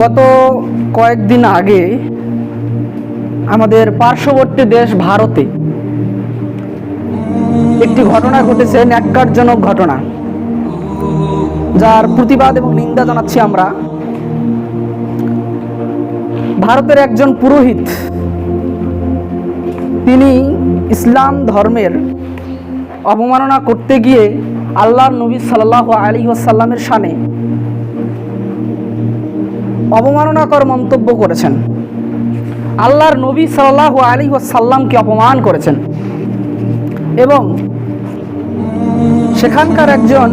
গত কয়েকদিন আগে আমাদের পার্শ্ববর্তী দেশ ভারতে একটি ঘটনা ঘটেছে, ন্যাক্কারজনক ঘটনা, যার প্রতিবাদ এবং নিন্দা জানাচ্ছি আমরা। ভারতের একজন পুরোহিত, তিনি ইসলাম ধর্মের অবমাননা করতে গিয়ে আল্লাহর নবী সাল্লাল্লাহু আলাইহি ওয়াসাল্লামের শানে অবমাননাকর মন্তব্য করেছেন। আল্লাহর নবী সাল্লাল্লাহু আলাইহি ওয়াসাল্লামকে অপমান করেছেন এবং সেখানকার একজন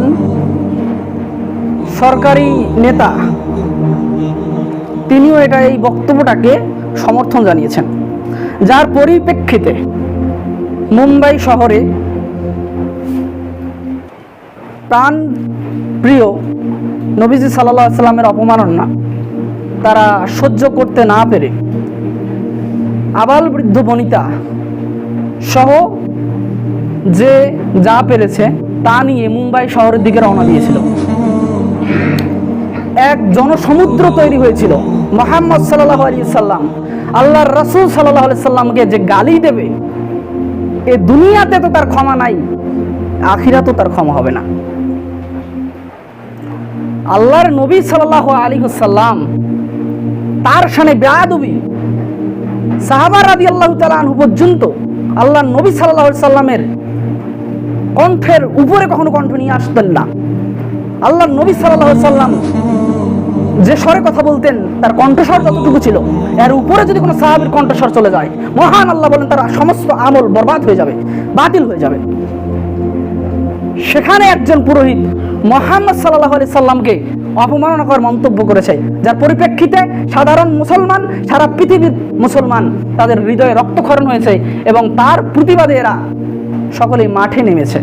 সরকারি নেতা তিনিও এই বক্তব্যটাকে সমর্থন জানিয়েছেন, যার পরিপ্রেক্ষিতে মুম্বাই শহরে প্রাণ প্রিয় নবীজি সাল্লাল্লাহু আলাইহি ওয়াসাল্লামের অপমাননা তারা সহ্য করতে না পেরে আবাল বৃদ্ধ বনিতা সহ যে যা পেরেছে তা নিয়ে মুম্বাই শহরের দিকে রওনা দিয়েছিল। এক জনসমুদ্র তৈরি হয়েছিল। মুহাম্মদ সাল্লাল্লাহু আলাইহি ওয়াসাল্লাম, আল্লাহর রাসূল সাল্লাল্লাহু আলাইহি ওয়াসাল্লামকে যে গালি দেবে, এ দুনিয়াতে তো তার ক্ষমা নাই, আখিরাতেও তার ক্ষমা হবে না। আল্লাহর নবী সাল্লাল্লাহু আলাইহি ওয়াসাল্লাম তার শানে বেয়াদবি, সাহাবা রাদিয়াল্লাহু তাআলা আনহু পর্যন্ত আল্লাহর নবী সাল্লাল্লাহু আলাইহি ওয়াসাল্লামের কণ্ঠের উপরে কখনো কণ্ঠ নিয়ে আসতেন না। আল্লাহর নবী সাল্লাল্লাহু আলাইহি ওয়াসাল্লাম যে স্বরে কথা বলতেন, তার কণ্ঠস্বর যতটুকু ছিল, এর উপরে যদি কোনো সাহাবীর কণ্ঠস্বর চলে যায়, মহান আল্লাহ বলেন তার সমস্ত আমল বরবাদ হয়ে যাবে, বাতিল হয়ে যাবে। সেখানে একজন পুরোহিত মুহাম্মদ সাল্লাল্লাহু আলাইহি সাল্লামকে অপমাননাকর মন্তব্য করেছে, যার পরিপ্রেক্ষিতে সাধারণ মুসলমান, সারা পৃথিবীর মুসলমান, তাদের হৃদয়ে রক্তক্ষরণ হয়েছে এবং তার প্রতিবাদে এরা সকলেই মাঠে নেমেছে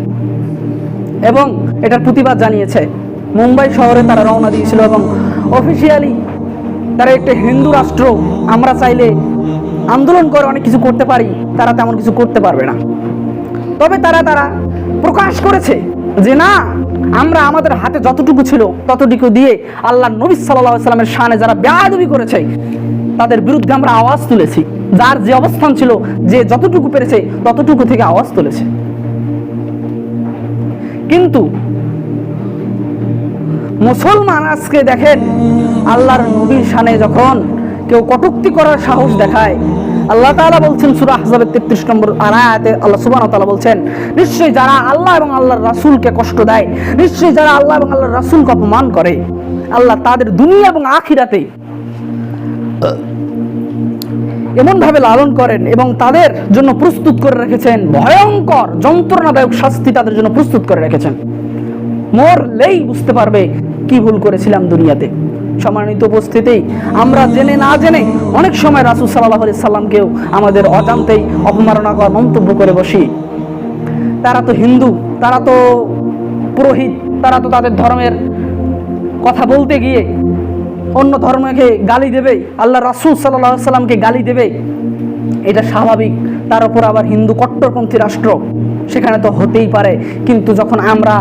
এবং এটার প্রতিবাদ জানিয়েছে। মুম্বাই শহরে তারা রওনা দিয়েছিল এবং অফিসিয়ালি তারা একটা হিন্দু রাষ্ট্র, আমরা চাইলে আন্দোলন করে অনেক কিছু করতে পারি, তারা তেমন কিছু করতে পারবে না। তবে তারা প্রকাশ করেছে যে না, আমরা আমাদের হাতে যতটুকু ছিল ততটুকু দিয়ে আল্লাহর নবী সাল্লাল্লাহু আলাইহি ওয়াসাল্লামের শানে যারা বেয়াদবি করেছে তাদের বিরুদ্ধে আমরা আওয়াজ তুলেছি। যার যে অবস্থান ছিল, যে যতটুকু পেরেছে ততটুকু থেকে আওয়াজ তুলেছে। কিন্তু মুসলমান আজকে দেখেন, আল্লাহর নবীর শানে যখন কেউ কটূক্তি করার সাহস দেখায়, আল্লাহ তাআলা বলছেন সূরা আহজাবের 33 নম্বর আয়াতে আল্লাহ সুবহানাহু ওয়া তাআলা বলছেন, নিশ্চয়ই যারা আল্লাহ এবং আল্লাহর রাসূলকে কষ্ট দেয়, নিশ্চয়ই যারা আল্লাহ এবং আল্লাহর রাসূলকে অপমান করে, আল্লাহ তাদের দুনিয়া এবং আখিরাতে এমন ভাবে লালন করেন এবং তাদের জন্য প্রস্তুত করে রেখেছেন ভয়ঙ্কর যন্ত্রণাদায়ক শাস্তি, তাদের জন্য প্রস্তুত করে রেখেছেন। মরলেই বুঝতে পারবে কি ভুল করেছিলাম দুনিয়াতে। সম্মানিত উপস্থিতি, আমরা জেনে না জেনে অনেক সময় রাসূল সাল্লাল্লাহু আলাইহি সাল্লামকেও আমাদের অজান্তেই অপমাননাকর মন্তব্য করে বসি। তারা তো হিন্দু, তারা তো পুরোহিত, তারা তো তাদের ধর্মের কথা বলতে গিয়ে অন্য ধর্মকে গালি দেবে, আল্লাহ রাসূল সাল্লাল্লাহু আলাইহি সাল্লামকে গালি দেবে, এটা স্বাভাবিক। তার উপর আবার হিন্দু কট্টরপন্থী রাষ্ট্র, সেখানে তো হতেই পারে। কিন্তু যখন আমরা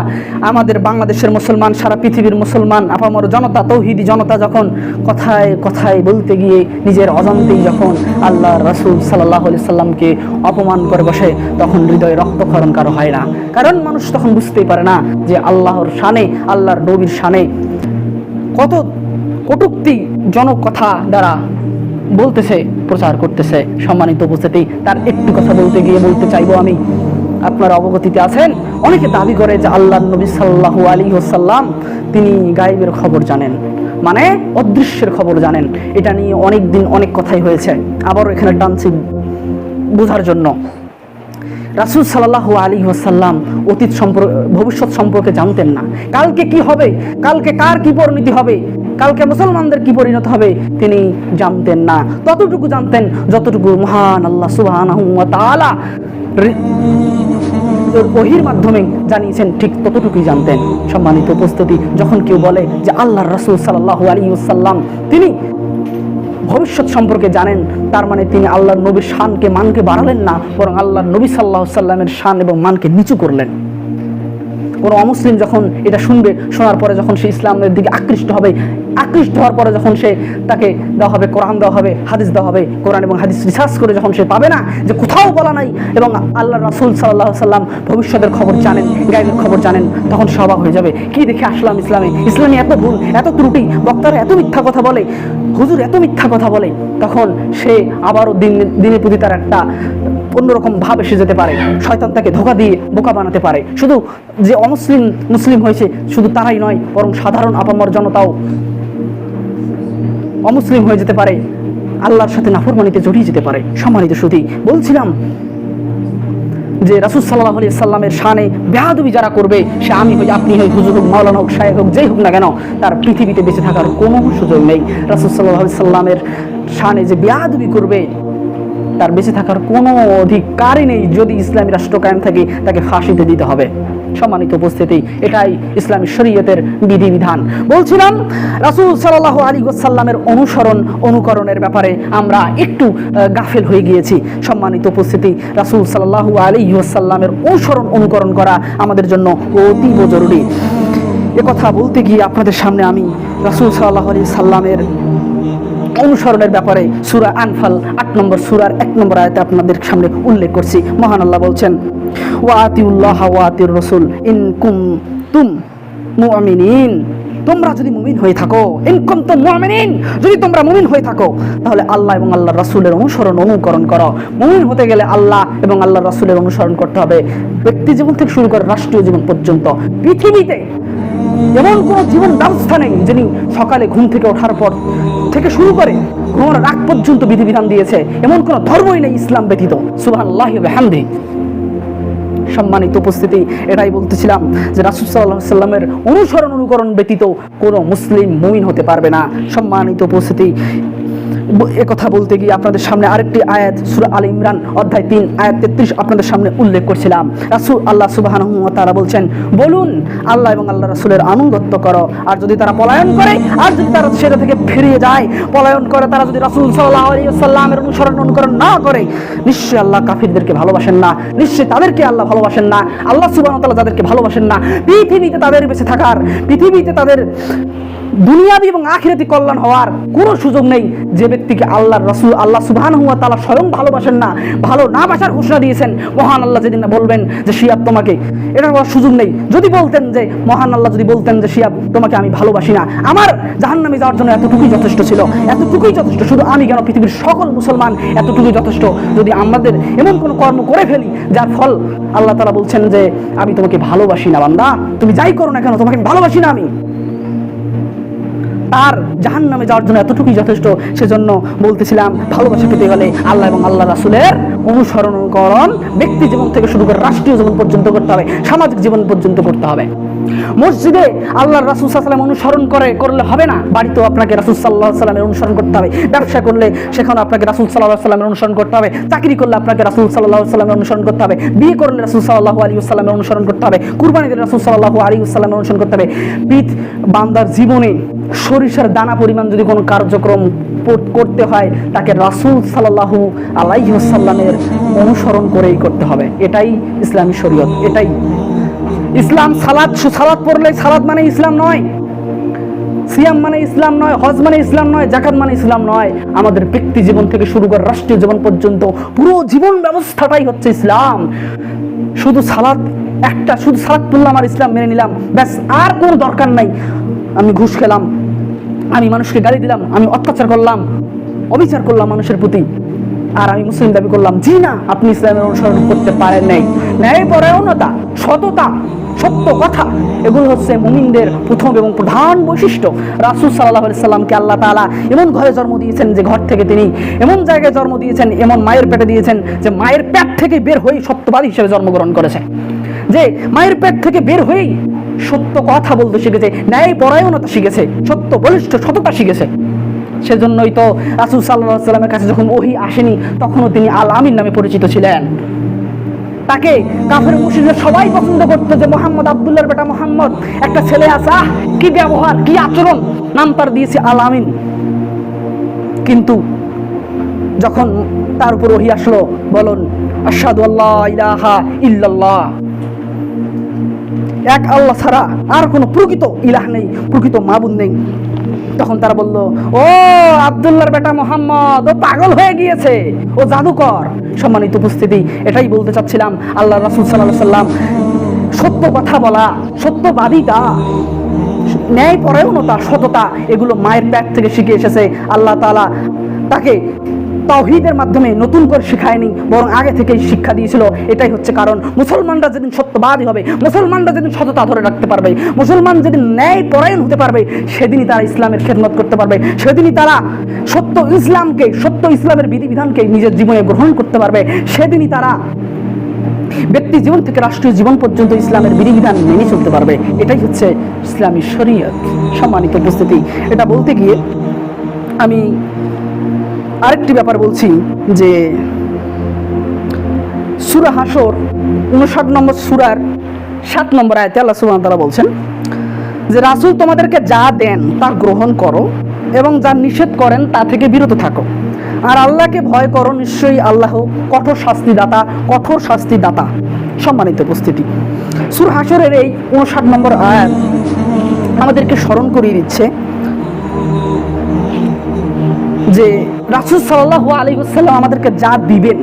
আমাদের বাংলাদেশের মুসলমান, সারা পৃথিবীর মুসলমান, আপামর জনতা, তৌহিদি জনতা যখন কথায় কথায় বলতে গিয়ে নিজের অজান্তেই যখন আল্লাহ রাসূল সাল্লাল্লাহু আলাইহি সাল্লামকে অপমান করে বসে, তখন হৃদয়ে রক্তক্ষরণ কারো হয় না। কারণ মানুষ তখন বুঝতেই পারে না যে আল্লাহর শানে, আল্লাহর নবীর শানে কত কটূক্তিজনক কথা দ্বারা বলতেছে, প্রচার করতেছে। সম্মানিত উপস্থিতি, তার একটু কথা বলতে গিয়ে বলতে চাইবো আমি, আপনারা অবগতিতে আছেন, অনেকে দাবি করে যে আল্লাহর নবী সাল্লাল্লাহু আলাইহি ওয়াসাল্লাম তিনি গায়েবের খবর জানেন, মানে অদৃশ্যের খবর জানেন। এটা নিয়ে অনেক দিন অনেক কথাই হয়েছে। আবারও এখানে টানছি বোঝার জন্য। রাসূল সাল্লাল্লাহু আলাইহি ওয়াসাল্লাম অতীত ভবিষ্যৎ সম্পর্কে জানতেন না। কালকে কি হবে, কালকে কার কি পরিণতি হবে, কালকে মুসলমানদের কি পরিণত হবে, তিনি জানতেন না। ততটুকু জানতেন যতটুকু মহান আল্লাহ সুবহানাহু ওয়া তাআলা ওহীর মাধ্যমে জানিয়েছেন, ঠিক ততটুকুই জানতেন। সম্মানিত উপস্থিতি, যখন কেউ বলে যে আল্লাহর রাসূল সাল্লাল্লাহু আলাইহি ওয়াসাল্লাম তিনি ভবিষ্যৎ সম্পর্কে জানেন, তার মানে তিনি আল্লাহর নবীর শানকে, মানকে বাড়ালেন না, বরং আল্লাহর নবী সাল্লাল্লাহু আলাইহি ওয়াসাল্লামের শান এবং মানকে নিচু করলেন। কোনো অমুসলিম যখন এটা শুনবে, শোনার পরে যখন সে ইসলামের দিকে আকৃষ্ট হবে, আকৃষ্ট হওয়ার পরে যখন সে তাকে দেওয়া হবে কোরআন, দেওয়া হবে হাদিস, দেওয়া হবে কোরআন এবং হাদিস রিসার্চ করে যখন সে পাবে না যে কোথাও বলা নাই এবং আল্লাহ রাসূল সাল্লাল্লাহু আলাইহি সাল্লাম ভবিষ্যতের খবর জানেন, গায়েবের খবর জানেন, তখন সে অবাক হয়ে যাবে, কি দেখে আসলাম ইসলামে, ইসলামে এত ভুল, এত ত্রুটি, বক্তারা এত মিথ্যা কথা বলে, হুজুর এত মিথ্যা কথা বলে। তখন সে আবারও দিনে প্রতি তার একটা অন্যরকম ভাব এসে যেতে পারে, শয়তান তাকে ধোঁকা দিয়ে বোকা বানাতে পারে। শুধু যে অমুসলিম মুসলিম হয়েছে শুধু তারাই নয়, বরং সাধারণ আপামর জনতাও অমুসলিম হয়ে যেতে পারে, আল্লাহর সাথে নাফরমানিতে জড়িয়ে যেতে পারে। সম্মানিত সুধী, বলছিলাম যে রাসূল সাল্লাল্লাহু আলাইহি সাল্লামের শানে বেয়াদবি যারা করবে, সে আমি হই, আপনি হই, হুজুর হোক, মাওলানা হোক, শায়েখ হোক, যেই হোক না কেন, তার পৃথিবীতে বেঁচে থাকার কোনো সুযোগ নেই। রাসূল সাল্লাল্লাহু আলাইহি সাল্লামের শানে যে বেয়াদবি করবে তার বেঁচে থাকার কোনো অধিকারই নেই। যদি ইসলামী রাষ্ট্র কায়েম থাকে তাকে ফাঁসিতে দিতে হবে। সম্মানিত উপস্থিতি, এটাই ইসলামী শরীয়তের বিধিবিধান। বলছিলাম রাসূল সাল্লাল্লাহু আলাইহি ওয়াসাল্লামের অনুকরণের ব্যাপারে আমরা একটু গাফেল হয়ে গিয়েছি। সম্মানিত উপস্থিতি, রাসূল সাল্লাল্লাহু আলাইহি ওয়াসাল্লামের অনুকরণ করা আমাদের জন্য অতীব জরুরি। কথা বলতে গিয়ে আপনাদের সামনে আমি রাসূল সাল্লাল্লাহু আলাইহি সাল্লামের অনুসরণের ব্যাপারে সূরা আনফাল 8 নম্বর সূরার 1 নম্বর আয়াতে আপনাদের সামনে উল্লেখ করছি। মহান আল্লাহ বলছেন, ওয়া আতিউল্লাহ ওয়া আতিউর রাসূল ইন কুনতুম মুমিনিন, তোমরা যদি মুমিন হয়ে থাকো, ইন কুনতুম মুমিনিন, যদি তোমরা মুমিন হয়ে থাকো তাহলে আল্লাহ এবং আল্লাহর রাসূলের অনুকরণ করো। মুমিন হতে গেলে আল্লাহ এবং আল্লাহর রাসূলের অনুসরণ করতে হবে, ব্যক্তি জীবন থেকে শুরু করে রাষ্ট্রীয় জীবন পর্যন্ত। পৃথিবীতে এমন কোনো জীবন ব্যবস্থা নেই যিনি সকালে ঘুম থেকে ওঠার পর থেকে শুরু করে ঘুমানোর আগ পর্যন্ত বিধিবিধান দিয়েছে, এমন কোনো ধর্মই নেই ইসলাম ব্যতীত। সুবহানাল্লাহি ওয়া বিহামদিহি। সম্মানিত উপস্থিতি, এটাই বলতেছিলাম যে রাসূল সাল্লাল্লাহু আলাইহি সাল্লামের অনুকরণ ব্যতীত কোনো মুসলিম মুমিন হতে পারবে না। সম্মানিত উপস্থিতি, কথা বলতে গিয়ে আপনাদের সামনে আরেকটি আয়াত সূরা আল ইমরান অধ্যায় 3 আয়াত 33 আপনাদের সামনে উল্লেখ করছিলাম। আল্লাহ সুবহানাহু ওয়া তাআলা বলছেন, বলুন আল্লাহ এবং আল্লাহ রাসূলের আনুগত্য করো, আর যদি তারা পলায়ন করে, আর যদি তারা সেটা থেকে ফিরে যায়, পলায়ন করে, তারা যদি রাসূল সাল্লাল্লাহু আলাইহি ওয়াসাল্লামের অনুকরণ না করে, নিশ্চয়ই আল্লাহ কাফিরদেরকে ভালোবাসেন না, নিশ্চয়ই তাদেরকে আল্লাহ ভালোবাসেন না। আল্লাহ সুবহানাহু ওয়া তাআলা যাদেরকে ভালোবাসেন না, পৃথিবীতে তাদের বেঁচে থাকার, পৃথিবীতে তাদের দুনিয়াবী এবং আখিরাতি কল্যাণ হওয়ার কোনো সুযোগ নেই। যে ব্যক্তিকে আল্লাহর রাসূল আল্লাহ সুবহানাহু ওয়া তাআলা স্বয়ং ভালোবাসেন না, ভালো না বাসার ঘোষণা দিয়েছেন, মহান আল্লাহ যেদিন বলবেন যে শিয়াব তোমাকে, এটার কোনো সুযোগ নেই। যদি বলতেন যে মহান আল্লাহ যদি বলতেন যে শিয়াব তোমাকে আমি ভালোবাসি না, আমার জাহান্নামে যাওয়ার জন্য এতটুকুই যথেষ্ট ছিল, এতটুকুই যথেষ্ট, শুধু আমি কেন পৃথিবীর সকল মুসলমান এতটুকুই যথেষ্ট। যদি আমাদের এমন কোনো কর্ম করে ফেলি যার ফল আল্লাহ তাআলা বলছেন যে আমি তোমাকে ভালোবাসি না বান্দা, তুমি যাই করো না কেন তোমাকে আমি ভালোবাসি না, আমি তার জাহান্নামে যাওয়ার জন্য এতটুকুই যথেষ্ট। সেজন্য বলতেছিলাম ভালোবাসা পেতে গেলে আল্লাহ এবং আল্লাহ রাসূলের অনুকরণ ব্যক্তি জীবন থেকে শুরু করে রাষ্ট্রীয় জীবন পর্যন্ত করতে হবে, সামাজিক জীবন পর্যন্ত করতে হবে। মসজিদে আল্লাহর রাসূল সাল্লাল্লাহু আলাইহি ওয়াসাল্লাম অনুসরণ করলে হবে না, বাড়িতেও আপনাকে রাসূল সাল্লাল্লাহু আলাইহি ওয়াসাল্লামের অনুসরণ করতে হবে। ব্যবসা করলে সেখানে আপনাকে রাসূল সাল্লাল্লাহু আলাইহি ওয়াসাল্লামের অনুসরণ করতে হবে। চাকরি করলে আপনাকে রাসূল সাল্লাল্লাহু আলাইহি ওয়াসাল্লামের অনুসরণ করতে হবে। বিয়ে করলে রাসূল সাল্লাল্লাহু আলাইহি ওয়াসাল্লামের অনুসরণ করতে হবে। কুরবানি দিলে রাসূল সাল্লাল্লাহু আলাইহি ওয়াসাল্লামের অনুসরণ করতে হবে। বান্দার জীবনে সরিষার দানা পরিমাণ যদি কোনো কার্যক্রম করতে হয় তাকে রাসূল সাল্লাল্লাহু আলাইহি ওয়াসাল্লামের অনুসরণ করেই করতে হবে। এটাই ইসলামী শরীয়ত, এটাই ইসলাম। সালাত পড়লে সালাত মানে ইসলাম নয়, সিয়াম মানে ইসলাম নয়, হজ মানে ইসলাম নয়, যাকাত মানে ইসলাম নয়। আমাদের ব্যক্তি জীবন থেকে শুরু করে রাষ্ট্রীয় জীবন পর্যন্ত পুরো জীবন ব্যবস্থাটাই হচ্ছে ইসলাম। শুধু সালাত পড়লাম আর ইসলাম মেনে নিলাম, ব্যাস, আর কোনো দরকার নাই। আমি ঘুষ খেলাম, আমি মানুষকে গালি দিলাম, আমি অত্যাচার করলাম, অবিচার করলাম মানুষের প্রতি, আর আমি মুসলিম দাবি করলাম, জি না, আপনি ইসলামের অনুসরণ করতে পারেন নাই। ন্যায়পরায়ণতা, সততা, সত্য কথা, এগুলো হচ্ছে মুমিনদের প্রথম এবং প্রধান বৈশিষ্ট্য। রাসূল সাল্লাল্লাহু আলাইহি সাল্লামকে আল্লাহ তাআলা এমন ঘরে জন্ম দিয়েছেন যে ঘর থেকে তিনি এমন জায়গায় জন্ম দিয়েছেন, এমন মায়ের পেটে দিয়েছেন যে মায়ের পেট থেকে বের হয়ে সত্যবাদী হিসেবে জন্মগ্রহণ করেছে, যে মায়ের পেট থেকে বের হয়েই সত্য কথা বলতে শিখেছে, ন্যায়পরায়ণতা শিখেছে, সত্য বলিষ্ঠ সততা শিখেছে। সেজন্যই তো রাসূল সাল্লাল্লাহু আলাইহি সাল্লামের কাছে যখন ওহী আসেনি তখনও তিনি আল আমিন নামে পরিচিত ছিলেন। তাকে কাফের মুশরিকরা সবাই পছন্দ করতো যে মোহাম্মদ, আব্দুল্লাহর বেটা মোহাম্মদ, একটা ছেলে আছে, কি ব্যবহার, কি আচরণ, নাম তার দিয়েছে আল আমিন। কিন্তু যখন তার উপর ওহী আসলো, বলুন আশহাদু আল্লা ইলাহা ইল্লাল্লাহ, এক আল্লাহ ছাড়া আর কোনো প্রকৃত ইলাহ নেই, প্রকৃত মাবুদ নেই। তখন তারা বলল, ও আব্দুল্লাহর বেটা মোহাম্মদ, ও পাগল হয়ে গিয়েছে, ও জাদুকর। সম্মানিত উপস্থিতি, এটাই বলতে চাচ্ছিলাম। আল্লাহ রাসূল সাল্লাল্লাহু আলাইহি সাল্লাম সত্য কথা বলা, সত্যবাদিতা, ন্যায়পরায়ণতা, সততা, এগুলো মায়ের ত্যাগ থেকে শিখে এসেছে। আল্লাহ তাআলা তাকে তাওহীদের মাধ্যমে নতুন করে শেখায়নি, বরং আগে থেকেই শিক্ষা দিয়েছিল। এটাই হচ্ছে কারণ। মুসলমানরা যেদিন সত্যবাদী হবে, মুসলমানরা যেদিন সততা ধরে রাখতে পারবে, মুসলমান যেদিন ন্যায় পরায়ণ হতে পারবে, সেদিনই তারা ইসলামের খেদমত করতে পারবে, সেদিনই তারা সত্য ইসলামের বিধিবিধানকে নিজের জীবনে গ্রহণ করতে পারবে, সেদিনই তারা ব্যক্তি জীবন থেকে রাষ্ট্রীয় জীবন পর্যন্ত ইসলামের বিধিবিধান মেনে চলতে পারবে। এটাই হচ্ছে ইসলামী শরীয়ত। সম্মানিত উপস্থিতি, এটা বলতে গিয়ে আমি আরেকটি ব্যাপার বলছি যে সূরা হাসর 59 নম্বর সূরার 7 নম্বর আয়াতে আল্লাহ সুবহানাহু ওয়া তাআলা বলছেন যে রাসূল তোমাদেরকে যা দেন তা গ্রহণ করো এবং যা নিষেধ করেন তা থেকে বিরত থাকো, আর আল্লাহকে ভয় করো, নিশ্চয়ই আল্লাহ কঠোর শাস্তি দাতা। সম্মানিত উপস্থিতি, সূরা হাসরের এই 59 নম্বর আয়াত আমাদেরকে স্মরণ করিয়ে দিচ্ছে যে রাসূল সাল্লাল্লাহু আলাইহি ওয়াসাল্লাম আমাদেরকে যা দিবেন,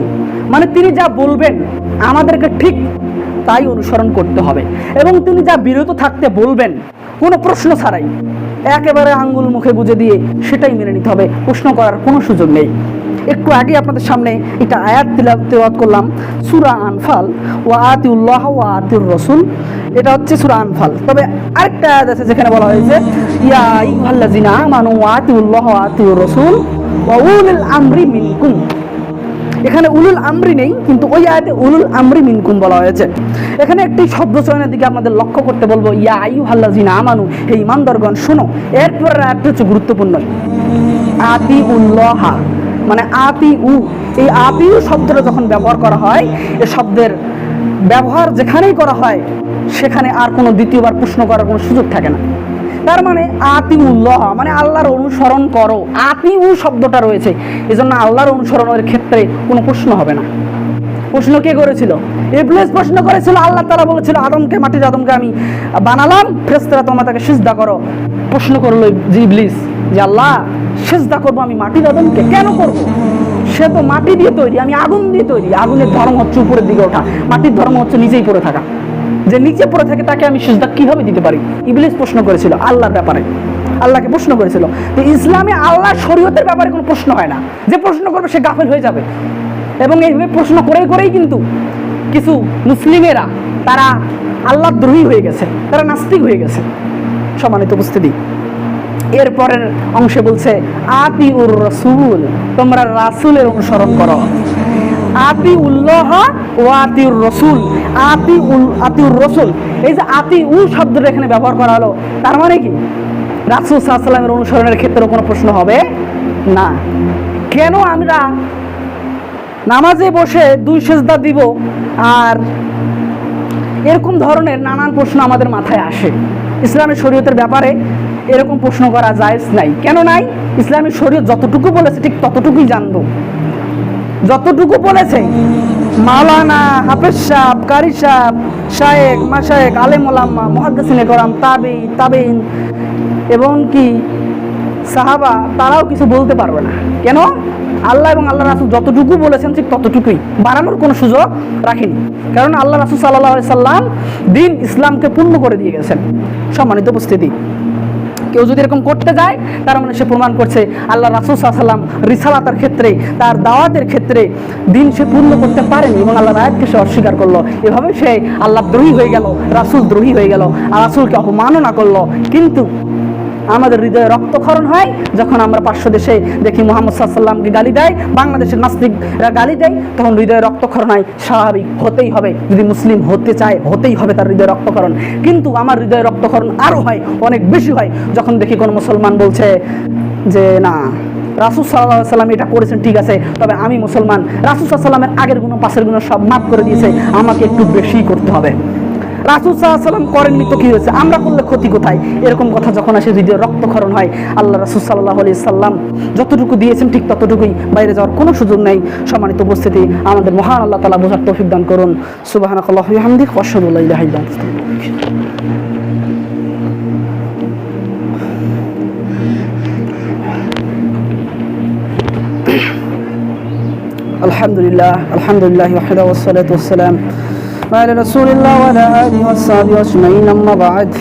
মানে তিনি যা বলবেন আমাদেরকে ঠিক তাই অনুসরণ করতে হবে, এবং তিনি যা বিরত থাকতে বলবেন কোনো প্রশ্ন ছাড়াই একেবারে আঙ্গুল মুখে গুজে দিয়ে সেটাই মেনে নিতে হবে, প্রশ্ন করার কোনো সুযোগ নেই। একটু আগে আপনাদের সামনে একটা আয়াত তেলাওয়াত করলাম, সূরা আনফাল, ওয়া আতিউল্লাহ ওয়া আতিউর রাসূল। এটা হচ্ছে সূরা আনফাল। তবে আরেকটা আয়াত আছে যেখানে বলা হয়েছে ইয়া আইয়ুহাল্লাযিনা আমানু ওয়া আতিউল্লাহ ওয়া আতিউর রাসূল ওয়া উলিল আমরি মিনকুম। এখানে উলুল আমরি নেই, কিন্তু ওই আয়াতে উলুল আমরি মিনকুম বলা হয়েছে। এখানে একটি শব্দ চয়নের দিকে আপনাদের লক্ষ্য করতে বলবো, ইয়া আইয়ুহাল্লাযিনা আমানু, হে ঈমানদারগণ শোনো। এরপর আয়াতটা হচ্ছে গুরুত্বপূর্ণ, আতিউল্লাহ, মানে আতিউ। এই আতিউ শব্দটা যখন ব্যবহার করা হয়, এই শব্দের ব্যবহার যেখানেই করা হয় সেখানে আর কোনো দ্বিতীয়বার প্রশ্ন করার কোনো সুযোগ থাকে না। তার মানে আতিউল্লাহ মানে আল্লাহর অনুসরণ করো। আতিউ শব্দটা রয়েছে, এজন্য আল্লাহর অনুসরণের ক্ষেত্রে কোনো প্রশ্ন হবে না। প্রশ্ন কে করেছিল? ইবলিস প্রশ্ন করেছিল। আল্লাহ তাআলা বলেছিল আদমকে, মাটির আদমকে আমি বানালাম, ফেরেশতারা তোমরা তাকে সিজদা করো। প্রশ্ন করলো ইবলিস যে আল্লাহ, সিজদা করবো আমি মাটির আদমকে, কেন করব? সে তো মাটি দিয়ে তৈরি, আমি আগুন দিয়ে তৈরি। আগুনের ধর্ম হচ্ছে উপরের দিকে ওঠা, মাটির ধর্ম হচ্ছে নিচেই পড়ে থাকা। যে নিচে পড়ে থাকে তাকে আমি সিজদা কিভাবে দিতে পারি? ইবলিস প্রশ্ন করেছিল আল্লাহর ব্যাপারে, আল্লাহকে প্রশ্ন করেছিল। তো ইসলামে আল্লাহর শরীয়তের ব্যাপারে কোনো প্রশ্ন হয় না। যে প্রশ্ন করবে সে গাফেল হয়ে যাবে। এবং এইভাবে প্রশ্ন করেই কিন্তু কিছু মুসলিমেরা তারা আল্লাহ দ্রোহী হয়ে গেছে, তারা নাস্তিক হয়ে গেছে। সম্মানিত উপস্থিতি, এরপরের অংশে বলছে আতিউর রাসূল, তোমরা রাসূলের অনুসরণ করো। আতিউল্লাহ ওয়া আতিউর রাসূল, আতিউর রাসূল, এই যে আতিউ শব্দটা এখানে ব্যবহার করা হলো, তার মানে কি রাসূল সাল্লাল্লাহু আলাইহি ওয়াসাল্লামের অনুসরণের ক্ষেত্রে কোনো প্রশ্ন হবে না। কেন আমরা নামাজে বসে 2 সিজদা দিব আর এরকম ধরনের নানান প্রশ্ন আমাদের মাথায় আসে? ইসলামের শরীয়তের ব্যাপারে এরকম প্রশ্ন করা জায়েজ নাই। কেন নাই? ইসলামের শরীয়ত যতটুকু বলেছে ঠিক ততটুকুই জানবো। যতটুকু বলেছে মাওলানা, হাফেজ সাহেব, কারি সাহেব, শায়েখ, মাশায়েখ, আলেম ওলামা, মুহাদ্দিসিনে কেরাম, তাবেঈন এবং কি সাহাবা, তারাও কিছু বলতে পারবে না। কেন? আল্লাহ এবং আল্লাহ রাসূল যতটুকু বলেছেন ঠিক ততটুকুই, বাড়ানোর কোনো সুযোগ রাখেনি। কারণ আল্লাহ রাসূল সাল্লাল্লাহু আলাইহি সাল্লাম দিন ইসলামকে পূর্ণ করে দিয়ে গেছেন। সম্মানিত উপস্থিতি, কেউ যদি এরকম করতে যায় তার মানে সে প্রমাণ করছে আল্লাহ রাসূল সাল্লাল্লাহু আলাইহি সাল্লাম রিসালাতের ক্ষেত্রে, তার দাওয়াতের ক্ষেত্রে দিন সে পূর্ণ করতে পারেনি এবং আল্লাহর আয়াতকে সে অস্বীকার করলো। এভাবে সে আল্লাহ দ্রোহী হয়ে গেল, রাসূল দ্রোহী হয়ে গেল, আর রাসূলকে অপমাননা করলো। কিন্তু আমাদের হৃদয়ে রক্তক্ষরণ হয় যখন আমরা পার্শ্ব দেশে দেখি মুহাম্মদ সাল্লাল্লাহু আলাইহি সাল্লামকে গালি দেয়, বাংলাদেশের নাস্তিকরা গালি দেয়, তখন হৃদয়ে রক্তক্ষরণ হয়। স্বাভাবিক, হতেই হবে। যদি মুসলিম হতে চায় হতেই হবে তার হৃদয়ে রক্তক্ষরণ। কিন্তু আমার হৃদয়ে রক্তক্ষরণ আরও হয়, অনেক বেশি হয়, যখন দেখি কোনো মুসলমান বলছে যে না, রাসূল সাল্লাল্লাহু আলাইহি সাল্লাম এটা করেছেন ঠিক আছে, তবে আমি মুসলমান, রাসূল সাল্লাল্লাহু আলাইহি সাল্লামের আগের গুনাহ পাশের গুনাহ সব মাফ করে দিয়েছে, আমাকে একটু বেশি করতে হবে। রাসূল সাল্লাল্লাহু আলাইহি সাল্লাম করেননি তো কি হয়েছে, আমরা করলে ক্ষতি কোথায়? এরকম কথা যখন আসে হৃদয়ে রক্তক্ষরণ হয়। আল্লাহ রাসূল সাল্লাল্লাহু আলাইহি সাল্লাম যতটুকু দিয়েছেন ঠিক ততটুকুই, বাইরে যাওয়ার কোনো সুযোগ নেই। সম্মানিত উপস্থিতি, আমাদের মহান আল্লাহ তাআলা বোঝার তৌফিক দান করুন। সুবহানাকাল্লাহি ওয়া বিহামদিহি ওয়া আশহাদু আল্লা ইলাহা ইল্লা আনতা। আলহামদুলিল্লাহ ওয়াহদা ওয়াসসালাতু ওয়াসসালাম আলা রাসূলিল্লাহ ওয়া আলা আলিহি ওয়াসহাবিহি আজমাইন আম্মা বা'দ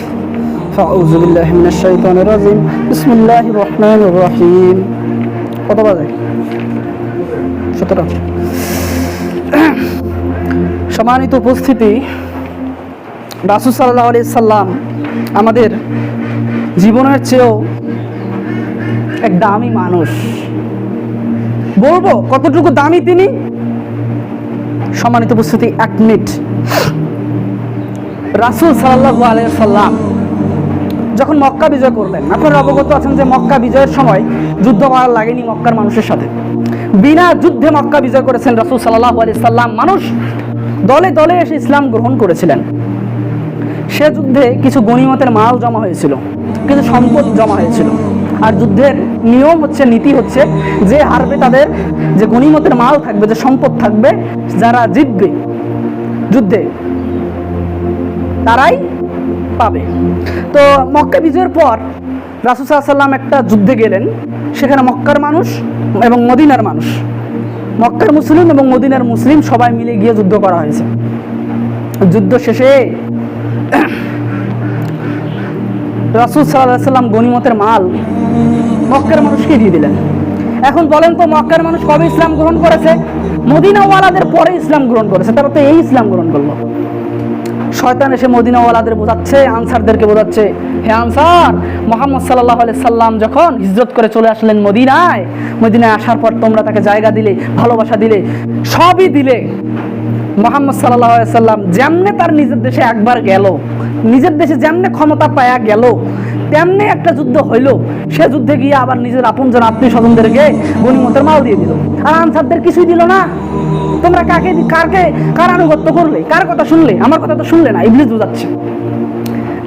ফাউযু বিল্লাহি মিনাশ শাইতানির রাজিম বিসমিল্লাহির রহমানির রহিম। কত বাজে? 17। সম্মানিত উপস্থিতি, রাসূল সাল্লাল্লাহু আলাইহি সাল্লাম আমাদের জীবনের চেয়েও এক দামি মানুষ। বলবো কতটুকু দামি তিনি। সম্মানিত উপস্থিতি, 1 মিনিট। রাসূল সাল্লাল্লাহু আলাইহি সাল্লাম যখন মক্কা বিজয় করলেন, আপনারা অবগত আছেন যে মক্কা বিজয়ের সময় যুদ্ধ করার লাগেনি মক্কার মানুষের সাথে। বিনা যুদ্ধে মক্কা বিজয় করেছেন রাসূল সাল্লাল্লাহু আলাইহি সাল্লাম। মানুষ দলে দলে এসে ইসলাম গ্রহণ করেছিলেন। সে যুদ্ধে কিছু গনিমতের মাল জমা হয়েছিল, কিছু সম্পদ জমা হয়েছিল। আর যুদ্ধের নিয়ম হচ্ছে, নীতি হচ্ছে, যে হারবে তাদের যে গনিমতের মাল থাকবে, যে সম্পদ থাকবে, যারা জিতবে যুদ্ধে তারাই পাবে। তো মক্কা বিজয়ের পর রাসূল সাল্লাল্লাহু আলাইহি সাল্লাম একটা যুদ্ধে গেলেন। সেখানে মক্কার মানুষ এবং মদিনার মানুষ, মক্কার মুসলিম এবং মদিনার মুসলিম সবাই মিলে গিয়ে যুদ্ধ করা হয়েছে। যুদ্ধ শেষে রাসূল সাল্লাল্লাহু আলাইহি সাল্লাম গনিমতের মাল মক্কার মানুষকে দিয়ে দিলেন। এখন বলেন তো, মক্কার মানুষ কবে ইসলাম গ্রহণ করেছে? মদিনাওয়ালাদের পরে ইসলাম গ্রহণ করেছে। তারা তো এই ইসলাম গ্রহণ করলো। শয়তান এসে মদিনাওয়ালাদের বোঝাচ্ছে, আনসারদেরকে বোঝাচ্ছে, হে আনসার, মুহাম্মদ সাল্লাল্লাহু আলাইহি সাল্লাম যখন হিজরত করে চলে আসলেন মদিনায়, মদিনায় আসার পর তোমরা তাকে জায়গা দিলে, ভালোবাসা দিলে, সবই দিলে। মুহাম্মদ সাল্লাল্লাহু আলাইহি সাল্লাম যেমনে তার নিজের দেশে একবার গেল, নিজের দেশে যেমনে ক্ষমতা পায়া গেল, তেমনি একটা যুদ্ধ হইল। সে যুদ্ধে গিয়ে আবার নিজের আপনজন আত্মীয় স্বজনদেরকে গনিমতের মাল দিয়ে দিল। আর আনসারদের কিছুই দিল না। তোমরা কার আনুগত্য করলে, কার কথা শুনলে? আমার কথা তো শুনলে না। ইবলিস বুঝাচ্ছে।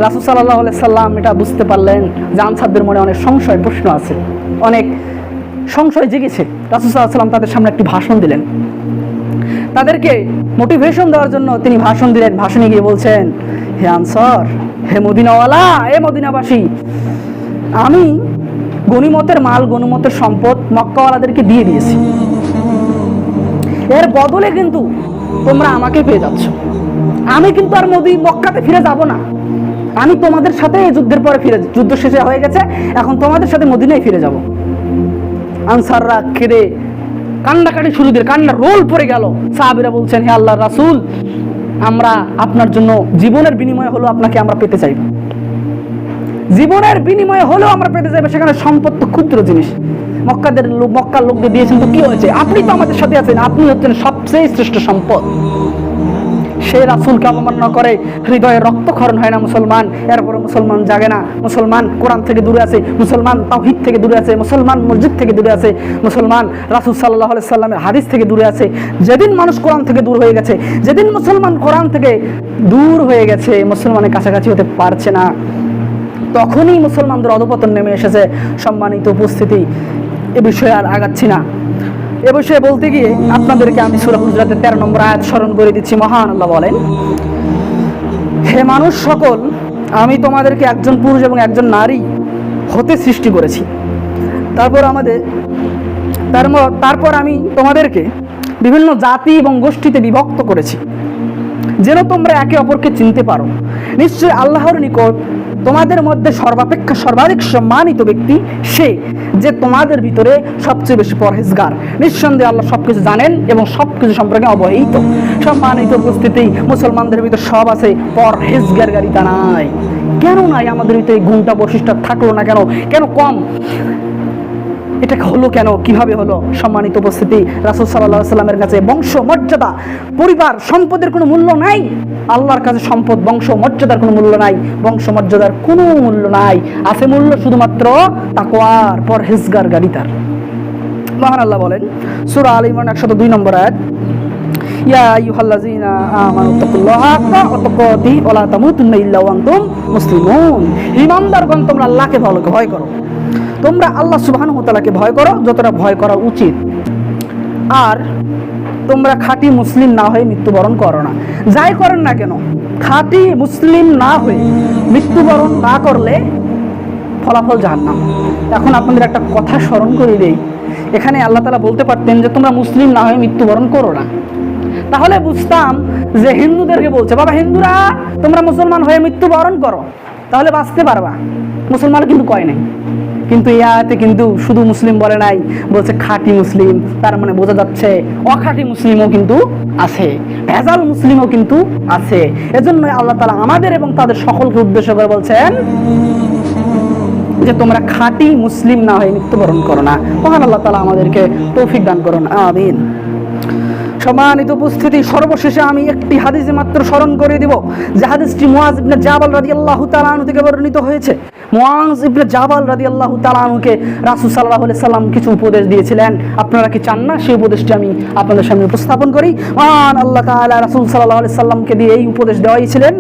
রাসূল সাল্লাল্লাহু আলাইহি সাল্লাম এটা বুঝতে পারলেন যে আনসারদের মনে অনেক সংশয়, প্রশ্ন আছে, অনেক সংশয় জেগেছে। রাসূল সাল্লাল্লাহু আলাইহি সাল্লাম তাদের সামনে একটি ভাষণ দিলেন। তাদেরকে মোটিভেশন দেওয়ার জন্য তিনি ভাষণ দিলেন। ভাষণে গিয়ে বলছেন, হে আনসার, হে মদিনাওয়ালা, হে মদিনাবাসী, আমি গনিমতের মাল, গনিমতের সম্পদ মক্কাওয়ালাদেরকে দিয়ে দিয়েছি। এর বদলে কিন্তু তোমরা আমাকে পেয়ে যাচ্ছ। আমি কিন্তু আর মক্কাতে ফিরে যাব না। আমি তোমাদের সাথে যুদ্ধের পরে যুদ্ধ শেষে হয়ে গেছে, এখন তোমাদের সাথে মদিনায় ফিরে যাব। আনসাররা খেদে কান্নাকাটি শুরু দিল, কান্না রোল পড়ে গেল। সাহাবীরা বলছেন, হে আল্লাহর রাসূল, আমরা আপনার জন্য জীবনের বিনিময়ে হলো আপনাকে আমরা পেতে চাইব। জীবনের বিনিময়ে হলেও আমরা পেতে চাইব। সেখানে সম্পদ তো ক্ষুদ্র জিনিস। মক্কার লোকদের দিয়েছেন তো কি হয়েছে? আপনি তো আমাদের সাথে আছেন, আপনি হচ্ছেন সবচেয়ে শ্রেষ্ঠ সম্পদ। সে রাসূলকে অবমাননা করে হৃদয়ে রক্তক্ষরণ হয় না মুসলমান। এরপরে মুসলমান জাগে না। মুসলমান কোরআন থেকে দূরে আছে, মুসলমান তাওহীদ থেকে দূরে আছে, মুসলমান মসজিদ থেকে দূরে আছে, মুসলমান রাসূল সাল্লাল্লাহু আলাইহি সাল্লামের হাদিস থেকে দূরে আছে। যেদিন মানুষ কোরআন থেকে দূর হয়ে গেছে, যেদিন মুসলমান কোরআন থেকে দূর হয়ে গেছে, মুসলমানের কাছাকাছি হতে পারছে না, তখনই মুসলমানদের অধঃপতন নেমে এসেছে। সম্মানিত উপস্থিতি, এ বিষয়ে আর আগাচ্ছি না। এ বিষয়ে বলতে গিয়ে আপনাদেরকে আমি সূরা হুজরাতের 13 নম্বর আয়াত স্মরণ করে দিচ্ছি। মহান আল্লাহ বলেন, হে মানুষ সকল, আমি তোমাদেরকে একজন পুরুষ এবং একজন নারী হতে সৃষ্টি করেছি। তারপর আমি তোমাদেরকে বিভিন্ন জাতি এবং গোষ্ঠীতে বিভক্ত করেছি, যেন তোমরা একে অপরকে চিনতে পারো। নিশ্চয় আল্লাহর নিকট তোমাদের মধ্যে সর্বাপেক্ষা সর্বাধিক সম্মানিত ব্যক্তি সে, যে তোমাদের ভিতরে সবচেয়ে বেশি পরহেজগার। নিঃসন্দেহে আল্লাহ সবকিছু জানেন এবং সবকিছু সম্পর্কে অবহিত। সম্মানিত উপস্থিতি, মুসলমানদের ভিতরে সব আছে, পরহেজগারিতা নাই। কেন নাই? আমাদের ভিতরে গুণটা, বৈশিষ্ট্য থাকলো না কেন? কেন কম? এটা হলো কেন? কিভাবে হলো? সম্মানিত উপস্থিতি, রাসূল সাল্লাল্লাহু আলাইহি সাল্লামের কাছে বংশ, মর্যাদা, পরিবার, সম্পদের কোনো মূল্য নাই। আল্লাহর কাছে সম্পদ, বংশ, মর্যাদার কোনো মূল্য নাই। বংশ মর্যাদার কোনো মূল্য নাই। আছে মূল্য শুধুমাত্র তাকওয়ার, পরহেজগারিতার। মহান আল্লাহ বলেন সূরা আলে ইমরান 102 নম্বর আয়াত, ইয়া আইয়ুহাল্লাযীনা আমানু তাকুল্লাহা হাক্কা তুকাতিহি ওয়া লা তামুতুন্না ইল্লা ওয়া আনতুম মুসলিমুন। ঈমানদারগণ, তোমরা আল্লাহকে ভয় করো। তোমরা আল্লাহ সুবহানাহু ওয়া তাআলাকে ভয় করো যতটা ভয় করা উচিত। আর তোমরা খাঁটি মুসলিম না হয়ে মৃত্যুবরণ করো না। যাই করেন না কেন, খাঁটি মুসলিম না হয়ে মৃত্যুবরণ না করলে ফলাফল জাহান্নাম। এখন আপনাদের একটা কথা স্মরণ করে দেই, এখানে আল্লাহ তাআলা বলতে পারতেন যে তোমরা মুসলিম না হয়ে মৃত্যুবরণ করো না, তাহলে বুঝতাম যে হিন্দুদেরকে বলছে বাবা হিন্দুরা তোমরা মুসলমান হয়ে মৃত্যুবরণ করো, তাহলে বাঁচতে পারবা। মুসলমান কিন্তু কয় নাই, কিন্তু এই আয়াতে কিন্তু শুধু মুসলিম বলে নাই, বলছে খাঁটি মুসলিম। তার মানে বোঝা যাচ্ছে অখাঁটি মুসলিমও কিন্তু আছে, ভেজাল মুসলিমও কিন্তু আছে। এজন্য আল্লাহ তাআলা আমাদের এবং তাদের সকলকে উদ্দেশ্য করে বলছেন যে তোমরা খাঁটি মুসলিম না হয়ে মৃত্যুবরণ করো না। মহান আল্লাহ তাআলা আমাদেরকে তৌফিক দান করুন, আমিন। সম্মানিত উপস্থিতি, সর্বশেষে আমি একটি হাদিসে মাত্র স্মরণ করে দিব, যে হাদিসটি মুআজ ইবনে জাবাল রাদিয়াল্লাহু তাআলা আনহু থেকে বর্ণিত হয়েছে। মুআজ ইবনে জাবাল রাদিয়াল্লাহু তাআলা আনহুকে রাসূল সাল্লাল্লাহু আলাইহি সাল্লাম কিছু উপদেশ দিয়েছিলেন। আপনারা কি চান না সেই উপদেশটি আমি আপনাদের সামনে উপস্থাপন করি? মহান আল্লাহ তাআলা রাসূল সাল্লাল্লাহু আলাইহি সাল্লামকে দিয়ে এই উপদেশ দেওয়াইছিলেন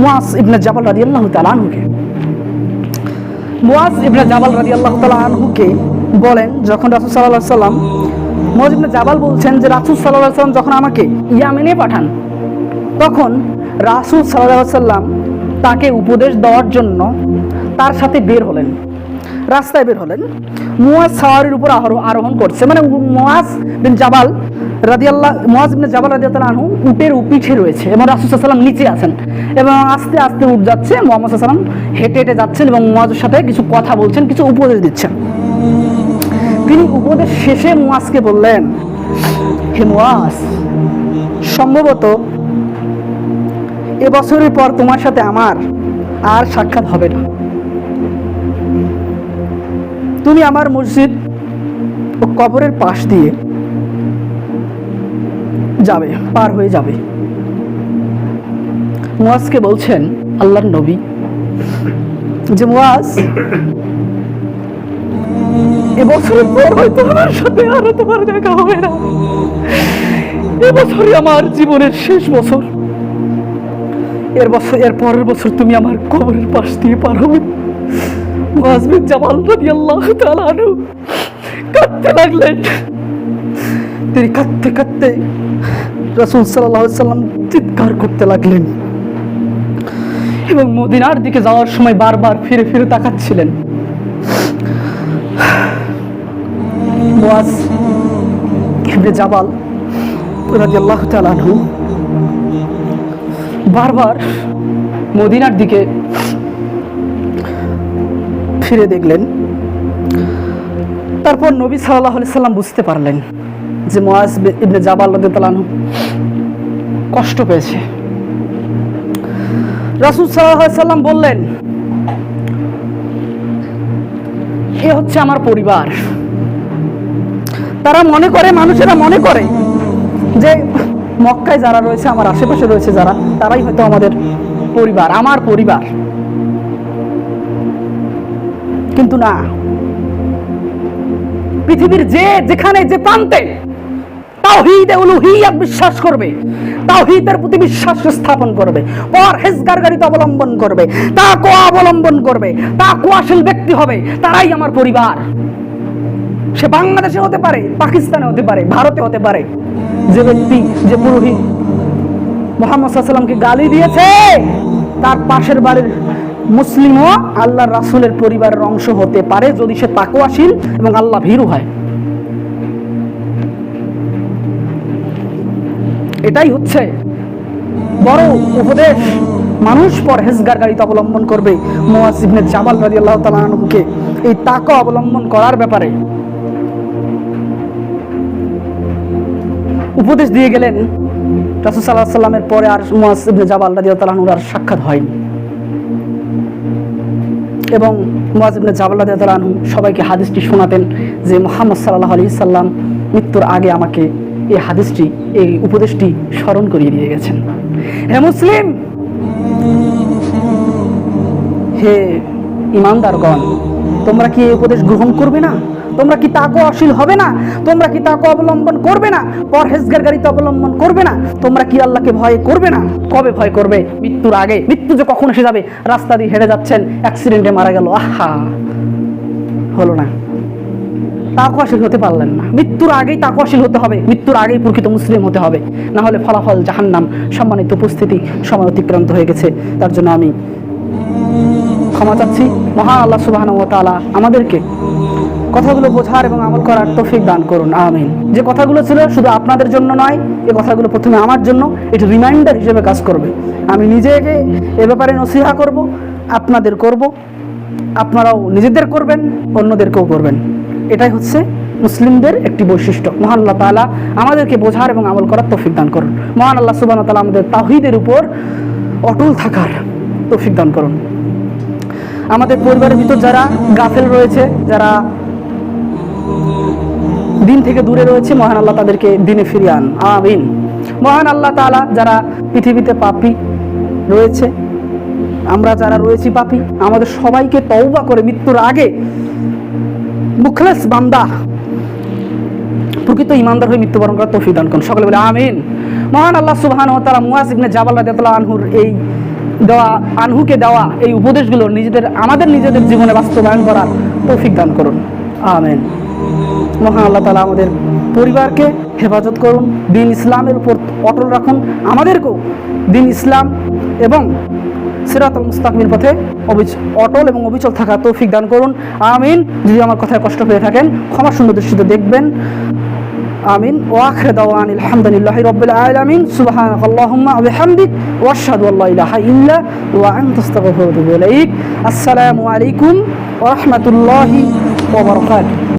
মুআজ ইবনে জাবাল রাদিয়াল্লাহু তাআলা আনহুকে। মুআজ ইবনে জাবাল রাদিয়াল্লাহু তাআলা আনহুকে বলেন, যখন রাসূল সাল্লাল্লাহু আলাইহি সাল্লাম, মুআজ ইবনে জাবাল বলছেন যে রাসূল সাল্লাল্লাহু আলাইহি সাল্লাম যখন আমাকে ইয়ামেনে পাঠান, তখন রাসূল সাল্লাল্লাহু আলাইহি সাল্লাম তাকে উপদেশ দেওয়ার জন্য তার সাথে বের হলেন, রাস্তায় বের হলেন। মুআজ সাওয়ারির উপর আরোহণ করছে, মানে মুআজ ইবনে জাবাল রাদিয়াল্লাহু আনহু উটের পিঠে রয়েছে এবং রাসূল সাল্লাল্লাহু আলাইহি সাল্লাম নিচে আছেন এবং আস্তে আস্তে উট যাচ্ছে, মুহাম্মদ সাল্লাল্লাহু আলাইহি সাল্লাম হেঁটে হেঁটে যাচ্ছেন এবং মুআজের সাথে কিছু কথা বলছেন, কিছু উপদেশ দিচ্ছেন। তিনি উপদেশ শেষে মুআজকে বললেন, হে মুআজ, সম্ভবত এবছরের পর তোমার সাথে আমার আর সাক্ষাৎ হবে না। তুমি আমার মসজিদ ও কবরের পাশ দিয়ে যাবে, পার হয়ে যাবে। মুআজকে বলছেন আল্লাহর নবী যে মুআজ, এবছরের পর হয়তো আমার সাথে আর তোমার দেখা হবে না, এবছরই আমার জীবনের শেষ বছর, এর পরের বছর তুমি আমার কবরের পাশ দিয়ে পার হবে। মুআজ বিন জাবাল রাদিয়াল্লাহু তাআলা আনহু কাঁদতে লাগলেন। তিনি কাঁদতে কাঁদতে রাসূল সাল্লাল্লাহু আলাইহি সাল্লাম চিৎকার করতে লাগলেন এবং মদিনার দিকে যাওয়ার সময় বারবার ফিরে ফিরে তাকাচ্ছিলেন। মুআজ ইবনে জাবাল রাদিয়াল্লাহু তাআলা আনহু বারবার মদিনার দিকে ফিরে দেখলেন। তারপর নবী সাল্লাল্লাহু আলাইহি সাল্লাম বুঝতে পারলেন যে মুআজ ইবনে জাবাল রাদিয়াল্লাহু আনহু কষ্ট পেয়েছে। রাসূল সাল্লাল্লাহু আলাইহি সাল্লাম বললেন, এ হচ্ছে আমার পরিবার। তারা মনে করে, মানুষেরা মনে করে যে মক্কায় যারা রয়েছে, আমার আশেপাশে রয়েছে যারা, তারাই হয়তো আমাদের পরিবার, আমার পরিবার। কিন্তু না, পৃথিবীর যেখানে যে প্রান্তে তাওহীদে উলুহিয়াত বিশ্বাস করবে, তাওহীদের প্রতি বিশ্বাস স্থাপন করবে, পরহেজগারগারিতা অবলম্বন করবে, তাকওয়া অবলম্বন করবে, তাকওয়াশীল ব্যক্তি হবে, তারাই আমার পরিবার। সে বাংলাদেশে হতে পারে, পাকিস্তানে হতে পারে, ভারতে হতে পারে। যে ব্যক্তি, যে পুরোহিত মুহাম্মদ সাল্লাল্লাহু আলাইহি সাল্লামকে গালি দিয়েছে, তার পাশের বাড়ির মুসলিমও আল্লাহর রাসূলের পরিবারের অংশ হতে পারে যদি সে তাকওয়াশীল এবং আল্লাহ ভীরু হয়। এটাই হচ্ছে বড় উপদেশ। মানুষ পরহেজগারগারিতা অবলম্বন করবে। মুআজ ইবনে জাবাল রাদিয়াল্লাহু তাআলা আনহুকে এই তাকওয়া অবলম্বন করার ব্যাপারে উপদেশ দিয়ে গেলেন। রাসূল সাল্লাল্লাহু আলাইহি সাল্লামের পরে আর মুআজ ইবনে জাবাল রাদিয়াল্লাহু তাআলা আনহুর আর সাক্ষাৎ হয়নি এবং মুআজ ইবনে জাবাল রাদিয়াল্লাহু তাআলা আনহু সবাইকে হাদিসটি শোনাতেন যে মুহাম্মদ সাল্লাল্লাহু আলাইহি সাল্লাম মৃত্যুর আগে আমাকে এই হাদিসটি, এই উপদেশটি স্মরণ করিয়ে দিয়ে গেছেন। হে মুসলিম, হে ঈমানদারগণ, তোমরা কি এই উপদেশ গ্রহণ করবে না? তোমরা কি তাকওয়াশীল হবে না? তোমরা কি তাকওয়া অবলম্বন করবে না? পরহেজগারগারিতা অবলম্বন করবে না? তোমরা কি আল্লাহকে ভয় করবে না? কবে ভয় করবে? মৃত্যুর আগে। মৃত্যু যে কখন এসে যাবে, রাস্তা দিয়ে হেঁটে যাচ্ছেন, অ্যাক্সিডেন্টে মারা গেল, আহা, হলো না, তাকওয়াশীল হতে পারলেন না। মৃত্যুর আগেই তাকওয়াশীল হতে হবে, মৃত্যুর আগেই প্রকৃত মুসলিম হতে হবে, না হলে ফলাফল জাহান্নাম। সম্মানিত উপস্থিতি, সময় অতিক্রান্ত হয়ে গেছে, তার জন্য আমি ক্ষমা চাচ্ছি। মহান আল্লাহ সুবহানাহু ওয়া তাআলা আমাদেরকে কথাগুলো বোঝার এবং আমল করার তৌফিক দান করুন, আমিন। যে কথাগুলো ছিল শুধু আপনাদের জন্য নয়, এই কথাগুলো প্রথমে আমার জন্য, এটা রিমাইন্ডার হিসেবে কাজ করবে। আমি নিজেকে এ ব্যাপারে নসিহা করব, আপনাদের করব, আপনারাও নিজেদের করবেন, অন্যদেরকেও করবেন। এটাই হচ্ছে মুসলিমদের একটি বৈশিষ্ট্য। মহান আল্লাহ তাআলা আমাদেরকে বোঝার এবং আমল করার তৌফিক দান করুন। মহান আল্লাহ সুবহানাহু ওয়া তাআলা আমাদের তাওহীদের উপর অটল থাকার তৌফিক দান করুন। আমাদের পরিবারের ভিতর যারা গাফেল রয়েছে, যারা দিন থেকে দূরে রয়েছে, মহান আল্লাহ তাদেরকে দিনে ফিরিয়ে আন, আমিন। মহান আল্লাহ তাআলা যারা পৃথিবীতে পাপী রয়েছে, আমরা যারা রয়েছি পাপী, আমাদের সবাইকে তওবা করে মৃত্যুর আগে মুখলেস বান্দা, প্রকৃত ইমানদার হয়ে মৃত্যুবরণ করার তৌফিক দান করুন, সকলে বলে আমিন। মহান আল্লাহ সুবহানাহু ওয়া তাআলা মুআয ইবনে জাবাল রাদিয়াল্লাহু আনহুর আনহুকে দেওয়া এই উপদেশগুলো আমাদের নিজেদের জীবনে বাস্তবায়ন করার তৌফিক দান করুন, আমিন। মহান আল্লাহ তাআলা আমাদের পরিবারকে হেফাজত করুন, দ্বীন ইসলামের উপর অটল রাখুন, আমাদেরকেও দ্বীন ইসলাম এবং সিরাতুল মুস্তাকিমের পথে অটল এবং অবিচল থাকা তৌফিক দান করুন, আমিন। যদি আমার কথায় কষ্ট পেয়ে থাকেন ক্ষমা সুন্দর দৃষ্টিতে দেখবেন, আমিন। ওয়া আখিরু দাওয়ানা আলহামদুলিল্লাহি রাব্বিল আলামিন। সুবহানাকাল্লাহুম্মা ওয়া বিহামদিক ওয়া আশহাদু আল্লা ইলাহা ইল্লা ওয়া আনতা আস্তাগফিরুকা ওয়া আতুবু ইলাইক। আসসালামু আলাইকুম ওয়া রাহমাতুল্লাহি ওয়া বারাকাতুহু।